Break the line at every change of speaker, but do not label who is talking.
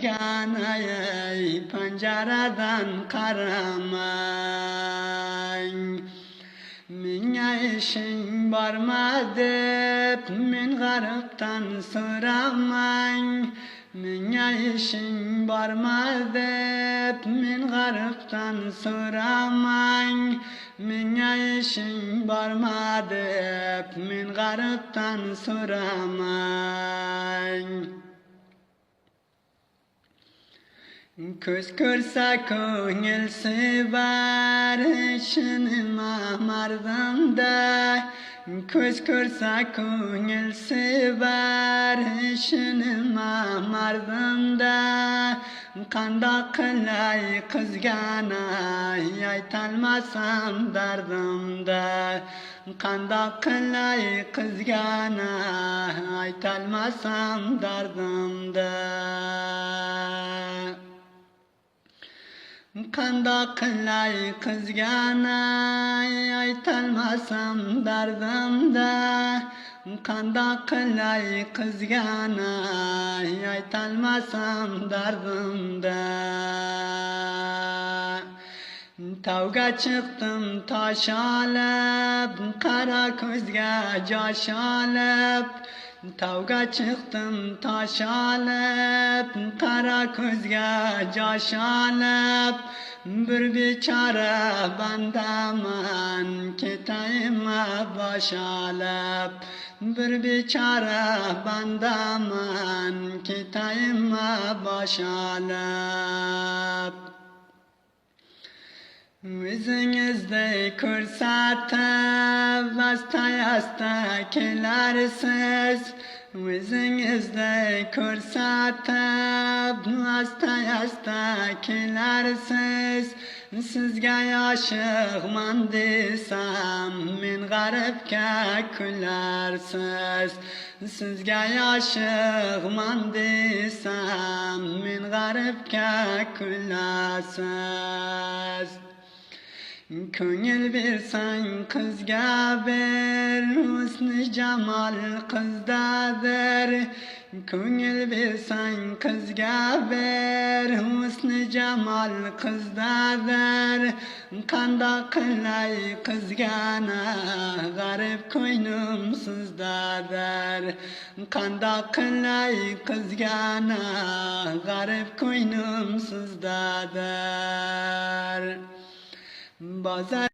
kızgana ey penceradan karamay. Minge işin barma dep min gariptan soramay. Minge işin barma dep min gariptan soramay. Minge işin barma dep min gariptan soramay. Köz körse köngül sever işinime mardımda. Köz körse köngül sever işinime mardımda. Kanda kılay kızgana aytalmasam dardımda. Kanda kılay kızgana aytalmasam dardımda. Kanda kılay kızgana aytalmasam dardımda. Kanda kılay kızgana aytalmasam dardımda. Tavga çıktım taş alıp, kara közge caş alıp. Tavga çıktım taş alıp, kara közge caş alıp. Bir biçare bandaman kitayıma baş alıp. Bir biçare bandaman kitayıma baş alıp. Yüzünüzde kürsatı hasta hasta kelersiz. Yüzünüzde kürsatı hasta hasta kelersiz. Sizge aşıkman desem min garipke külersiz. Sizge aşıkman desem min garipke külersiz. Köngül versen kızga ver, husn-ı cemal kızdadır. Köngül versen kızga ver, husn-ı cemal kızdadır. Kanda kılay kızgana garip koynum sızdadır. Kanda kılay kızgana garip koynum sızdadır. Bazar